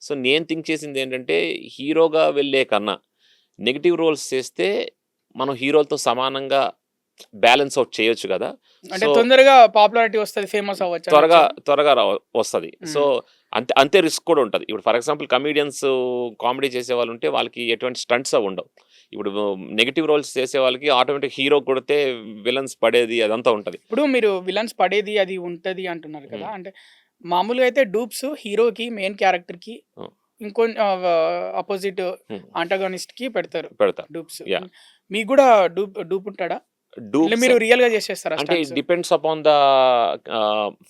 So, నేను think చేసిందేంటంటే, హీరోగా వెళ్ళే కన్నా, నెగెటివ్ రోల్స్ చేస్తే, మనం హీరోలతో సమానంగా బ్యాలెన్స్ ఔట్ చేయొచ్చు గదా! అంటే సో, తొందరగా పాపులారిటీ వస్తది. ఫేమస్ అవ్వచ్చని త్వరగా, వచ్చారా? త్వరగా వస్తది. సో, హ్మ్. అంతే రిస్క్ కూడా ఉంటది. ఇప్పుడు ఫర్ ఎగ్జాంపుల్ కమెడియన్స్ కామెడీ చేసేవాళ్ళుంటే, వాళ్ళకి ఎటువంటి స్టంట్స్ అవ్వుండవు. ఇప్పుడు నెగెటివ్ రోల్స్ చేసే వాళ్ళకి ఆటోమేటిక్ హీరో కొడితే విలన్స్ పడేది అదంతా ఉంటది. ఇప్పుడు మీరు విలన్స్ పడేది అది ఉంటది అంటున్నారు కదా! హ్మ్. అంటే మామూలుగా అయితే డూప్స్ హీరోకి, మెయిన్ క్యారెక్టర్‌కి హ్మ్. అపోజిట్ హ్మ్. యాంటాగోనిస్ట్‌కి పెడతారు పెడతారు. డూప్స్. యాహ్! మీకు గూడా డూప్ ఉంటాడా? ఇలా డూప్స్ మీరు రియల్‌గా చేసేస్తారా అంటే it stunts? Depends upon the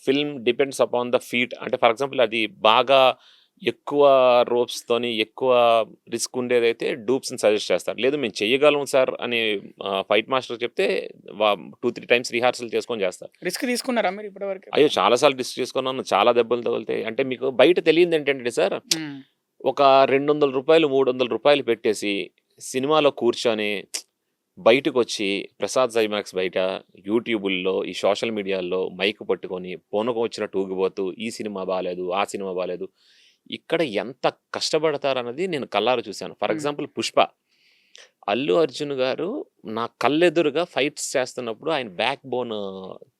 film depends upon the feat. అంటే ఫర్ ఎగ్జాంపుల్ అది బాగా ఎక్కువ రోప్స్‌తోని ఎక్కువ రిస్క్ ఉండేదైతే డూప్స్‌ని సజెస్ట్ చేస్తారు. లేదు మేము చెయ్యగలం సార్ అని ఫైట్ మాస్టర్ చెప్తే 2, 3 టైమ్స్ రిహార్సల్ చేసుకొని చేస్తారు. రిస్క్ తీసుకున్నారా మీరు ఇప్పటి వరకు అయ్యో! ఎప్పుడైనా? చాలా సార్లు రిస్క్ తీసుకున్నాను. చాలా దెబ్బలు తగులుతాయి. అంటే మీకు బయట తెలియనిదేంటంటే సార్, హ్మ్. ఒక రూ. 200, రూ. 300 పెట్టేసి సినిమాలో కూర్చొని బయటకొచ్చి 'ప్రసాద్ ఐమాక్స్' బయట యూట్యూబుల్లో, ఈ సోషల్ మీడియాల్లో మైక్ పట్టుకొని పూనకం వచ్చినట్టు ఊగిపోతూ ఈ సినిమా బాలేదు, ఆ సినిమా బాలేదు. ఇక్కడ ఎంత కష్టపడతారన్నది నేను కళ్ళారా చూసాను. ఫర్ హ్మ్. ఎగ్జాంపుల్ 'పుష్ప'. అల్లు అర్జున్ గారు నా కళ్ళెదురుగా ఫైట్స్ చేస్తున్నప్పుడు ఆయన బ్యాక్ బోన్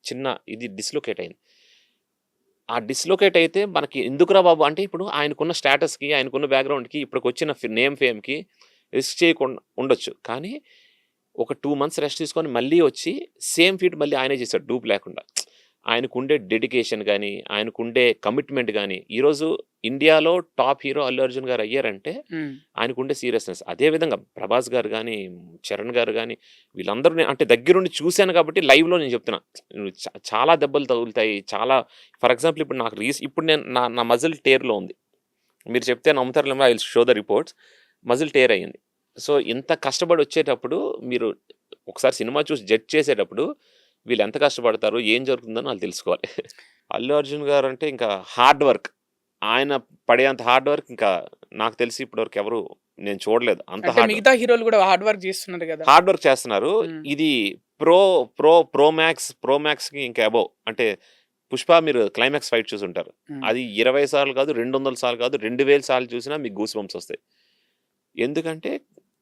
చిన్న ఇది డిస్‌లొకేట్ అయింది. ఆ డిస్‌లొకేట్ అయితే మనకి ఎందుకురా బాబు! అంటే ఇప్పుడు ఆయనకున్న స్టేటస్‌కి, ఆయనకున్న బ్యాక్‌గ్రౌండ్‌కి ఇప్పటికొచ్చిన ఫేమ్‌కి రిస్క్ చేయకుండా ఉండొచ్చు. కానీ ఒక 2 మంత్స్ రెస్ట్ తీసుకొని మళ్ళీ వచ్చి సేమ్ ఫీట్ మళ్ళీ ఆయనే చేసాడు డూప్ లేకుండా. ఆయనకుండే డెడికేషన్ గాని, ఆయనకుండే కమిట్మెంట్ గాని, ఈరోజు ఇండియాలో టాప్ హీరో అల్లు అర్జున్ గారు అయ్యారంటే హ్మ్. ఆయనకుండే సీరియస్‌నెస్. అదే విధంగా 'ప్రభాస్' గారు గాని, 'చరణ్' గారు గాని వీళ్ళందరూ అంటే దగ్గరుండి చూసాను కాబట్టి లైవ్‌లో నేను చెప్తున్నా. చాలా దెబ్బలు తగులుతాయి. చాలా ఫర్ ఎగ్జాంపుల్ ఇప్పుడు నాకు ఇప్పుడు నేను నా నా మజిల్ టేర్‌లో ఉంది. మీరు చెప్తే నమ్ముతారో లేమో I will show the reports. Muscle tear అయింది. సో, ఇంత కష్టపడి వచ్చేటప్పుడు మీరు ఒకసారి సినిమా చూసి జడ్జ్ చేసేటప్పుడు వీళ్ళెంత కష్టపడతారు? ఏం జరుగుతుందని ఆళ్ళు తెలుసుకోవాలి. అల్లు అర్జున్ గారంటే ఇంకా హార్డ్ వర్క్. ఆయన పడేంత హార్డ్ వర్క్ ఇంకా నాకు తెలిసి ఇప్పటి వరకు ఎవరు నేను చూడలేదు. అంత అంటే హార్డ్ వర్క్. మిగతా హీరోలు గూడా హార్డ్ వర్క్ జేస్తున్నారు గదా! హార్డ్ వర్క్ చేస్తున్నారు. హ్మ్. ఇది ప్రో ప్రో మాక్స్‌కి ఇంకా అబోవ్. అంటే 'పుష్ప' మీరు క్లైమాక్స్ ఫైట్ చూసుంటారు. హ్మ్. అది 20 సార్లు కాదు, 200 సార్లు కాదు, 2000 సార్లు చూసినా మీకు గూస్ బంప్స్ ఒస్తాయి. ఎందుకంటే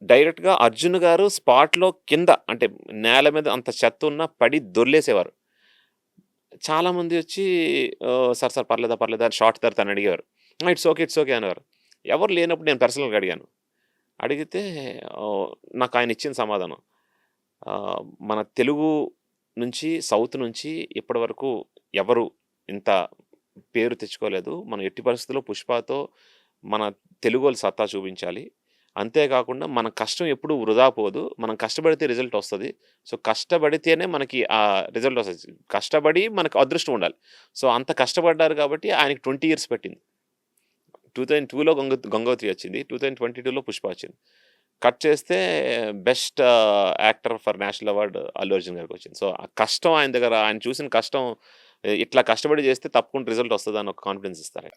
డైరెక్ట్‌గా అర్జున్ గారు స్పాట్‌లో కింద అంటే నేల మీద అంత చెత్తున్నా పడి దొర్లేసేవారు. చాలామంది వచ్చి "సార్ పర్లేదా? పర్లేదా?" అని షార్ట్ తర్వాత అని అడిగేవారు. ఇట్స్ ఓకే" అనేవారు. ఎవరు లేనప్పుడు నేను పర్సనల్‌గా అడిగాను. అడిగితే ఆహ్, నాకాయన ఇచ్చిన సమాధానం ఆహ్, మన తెలుగు నుంచి, సౌత్ నుంచి ఇప్పటి వరకు ఎవరు ఇంత పేరు తెచ్చుకోలేదు. మనం ఎట్టి పరిస్థితుల్లో 'పుష్పతో' మన తెలుగోళ్ళ సత్తా చూపించాలి. అంతే కాకుండా మన కష్టం ఎప్పుడు వృధా పోదు. మనం కష్టపడితే రిజల్ట్ వస్తది. సో, కష్టపడితేనే మనకి ఆ రిజల్ట్ వస్తది. కష్టపడి మనకు అదృష్టం ఉండాలి. సో, అంత కష్టపడ్డారు కాబట్టి ఆయనకి 20 ఇయర్స్ పట్టింది. 2002లో 'గంగోత్రి' వచ్చింది. 2022లో 'పుష్ప' వచ్చింది. కట్ చేస్తే best actor for national award Allu Arjun గారికొచ్చింది. సో, ఆ కష్టం ఆయన దగ్గర ఆయన చూసిన కష్టం ఇట్లా కష్టపడి చేస్తే తప్పకుండా రిజల్ట్ వస్తదని ఒక కాన్ఫిడెన్స్ ఇస్తారు.